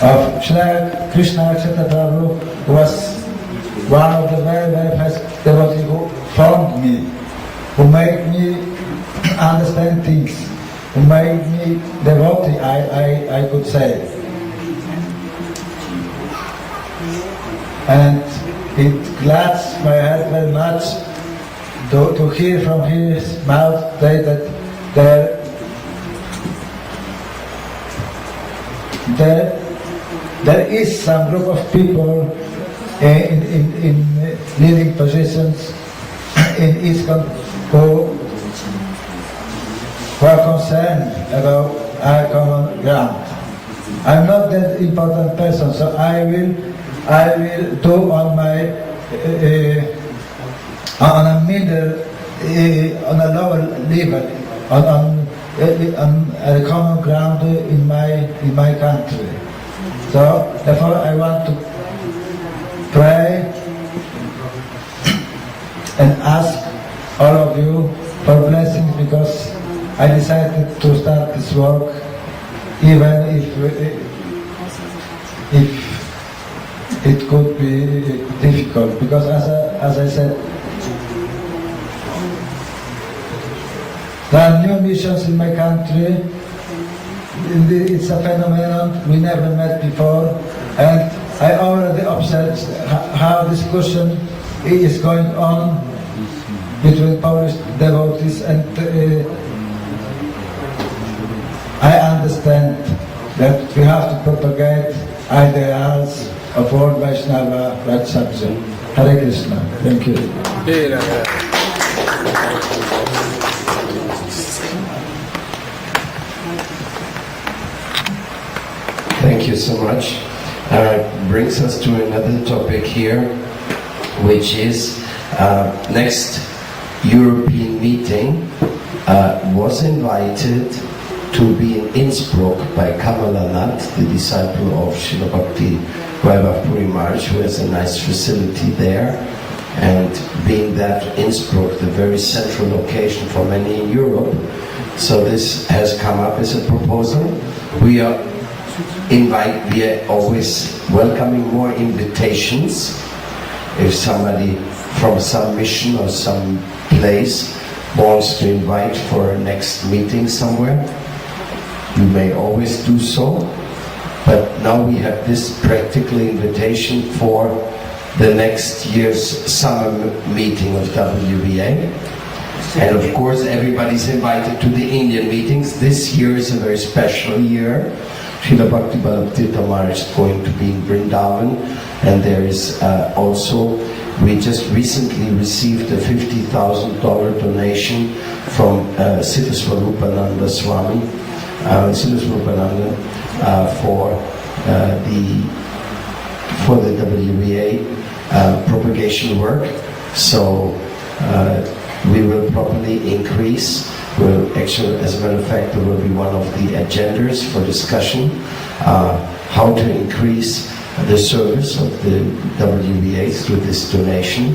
of Sri Krishna Prabhu, who was one of the very, very first devotees who formed me, who made me understand things, who made me devotee, I could say. And it glads my heart very much to hear from his mouth that there is some group of people in leading positions in ISKCON who are concerned about our common ground. I'm not that important person, so I will do on my on a middle, on a lower level, on a common ground in my country. So therefore, I want to pray and ask all of you for blessings, because I decided to start this work, even if it could be difficult, because as I said, there are new missions in my country. It's a phenomenon we never met before, and I already observed how discussion is going on between Polish devotees, and I understand that we have to propagate ideals of all Vaisnava right subject. Hare Krishna. Thank you. Thank you so much. Brings us to another topic here, which is next European meeting was invited to be in Innsbruck by Kamala Nath, the disciple of Srila Bhakti Vaibhav Maharaj, who has a nice facility there. And being that Innsbruck, the very central location for many in Europe, so this has come up as a proposal. We are always welcoming more invitations. If somebody from some mission or some place wants to invite for a next meeting somewhere, you may always do so. But now we have this practical invitation for the next year's summer meeting of WVA. And of course everybody's invited to the Indian meetings. This year is a very special year. Srila Bhakti Bhakti Maharaj is going to be in Vrindavan, and there is also, we just recently received a $50,000 donation from Siddha Swarupananda Swami, for the WVA propagation work. So we will probably increase. Actually, as a matter of fact, there will be one of the agendas for discussion, how to increase the service of the WVA through this donation.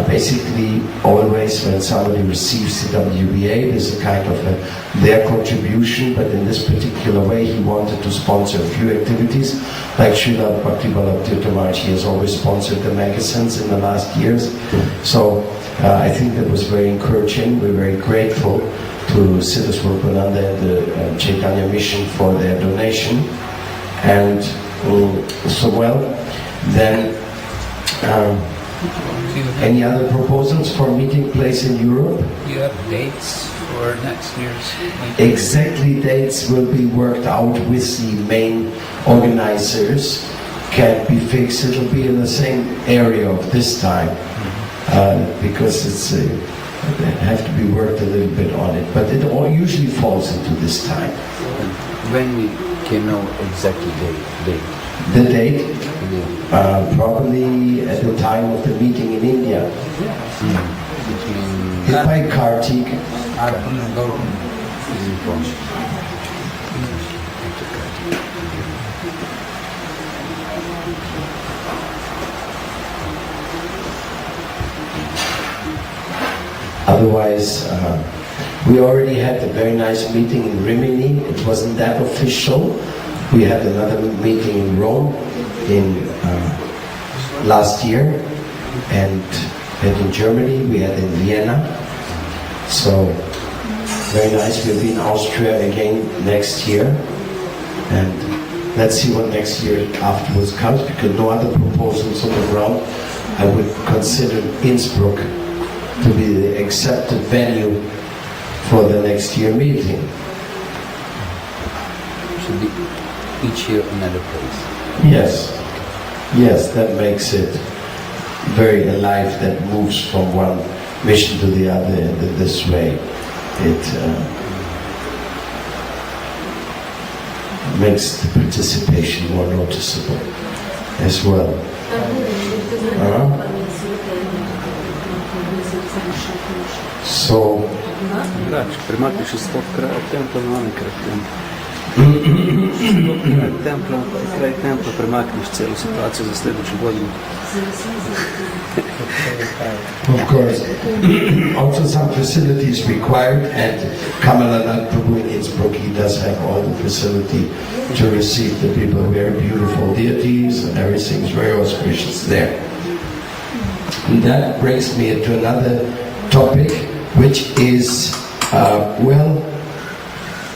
Basically, always when somebody receives the WVA, there's a kind of their contribution, but in this particular way he wanted to sponsor a few activities. Like Srila Bhakti Bhakti Maharaj, he has always sponsored the magazines in the last years. So I think that was very encouraging. We're very grateful to Siddha Swarupananda and the Chaitanya Mission for their donation. And so well, then any other proposals for meeting place in Europe? You have dates for next year's meeting? Exactly, dates will be worked out with the main organizers. Can't be fixed. It'll be in the same area of this time, because it's have to be worked a little bit on it. But it all usually falls into this time. When we can know exactly date? The date? Probably at the time of the meeting in India. By Kartik. Otherwise, we already had a very nice meeting in Rimini. It wasn't that official, We had another meeting in Rome in last year, and in Germany, we had in Vienna. So very nice. We'll be in Austria again next year, and let's see what next year afterwards comes, because no other proposals on the ground. I would consider Innsbruck to be the accepted venue for the next year meeting. Should be each year another place. Yes, that makes it very alive, that moves from one mission to the other in this way. It makes the participation more noticeable as well. So, Premakniš iz svog kraja templa na onaj kraj templa. Kraj templa premakniš cijelu situaciju za sljedeću godinu. of course, also some facilities required, and Kamalanand Prabhu in Innsbruck, he does have all the facility to receive the people, very beautiful deities, and everything's very auspicious there. And that brings me to another topic, which is,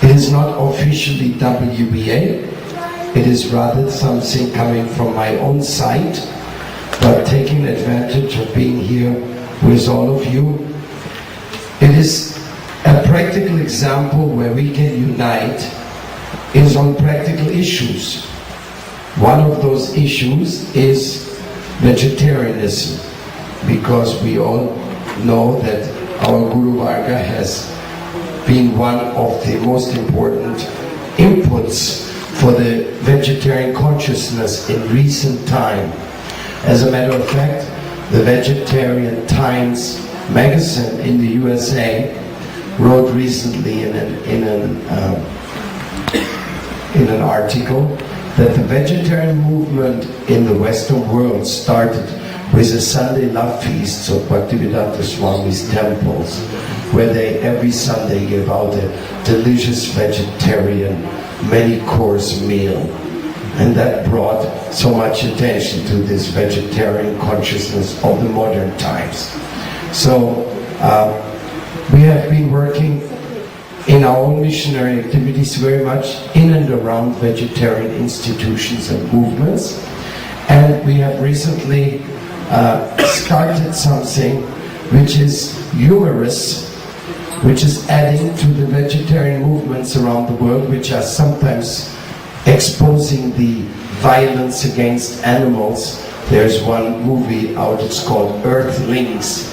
it is not officially WVA, it is rather something coming from my own side, but taking advantage of being here with all of you. It is a practical example where we can unite is on practical issues. One of those issues is vegetarianism, because we all know that our Guru Varga has been one of the most important inputs for the vegetarian consciousness in recent time. As a matter of fact, the Vegetarian Times magazine in the USA wrote recently in an article that the vegetarian movement in the Western world started with the Sunday love feasts of Bhaktivedanta Swami's temples, where they every Sunday give out a delicious vegetarian many-course meal. And that brought so much attention to this vegetarian consciousness of the modern times. So we have been working in our own missionary activities very much in and around vegetarian institutions and movements. And we have recently started something which is humorous, which is adding to the vegetarian movements around the world, which are sometimes exposing the violence against animals. There's one movie out, it's called Earthlings.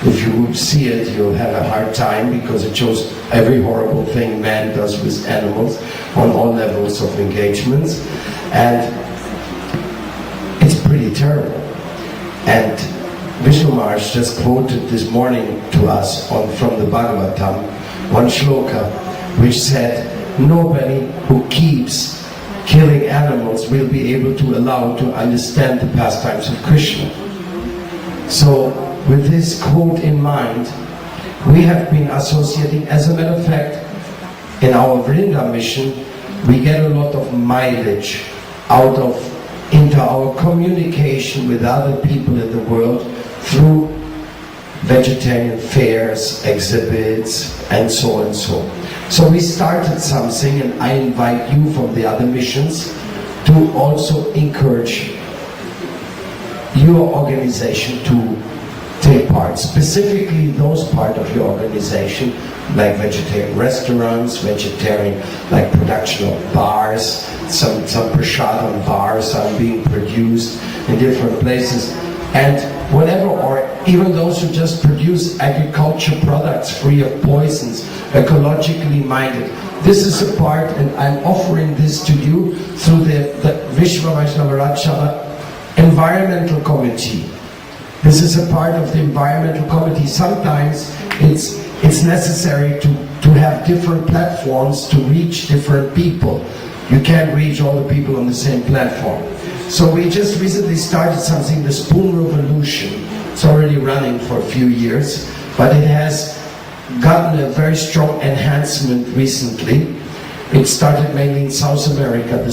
If you would see it, you'll have a hard time, because it shows every horrible thing man does with animals on all levels of engagements. And it's pretty terrible. And Vishnu Maharaj just quoted this morning to us from the Bhagavatam one shloka which said, nobody who keeps killing animals will be able to allow to understand the pastimes of Krishna. So with this quote in mind, we have been associating, as a matter of fact, in our Vrinda mission, we get a lot of mileage into our communication with other people in the world through vegetarian fairs, exhibits, and so on and so on. So we started something, and I invite you from the other missions to also encourage your organization to take part, specifically those part of your organization, like vegetarian restaurants, vegetarian, like production of bars, some prasadam bars are being produced in different places, and whatever, or even those who just produce agriculture products free of poisons, ecologically minded. This is a part, and I'm offering this to you through the Vishwa Vaisnava Rajsabha Environmental Committee. This is a part of the environmental committee. Sometimes it's necessary to have different platforms to reach different people. You can't reach all the people on the same platform. So we just recently started something, the Spoon Revolution. It's already running for a few years, but it has gotten a very strong enhancement recently. It started mainly in South America, the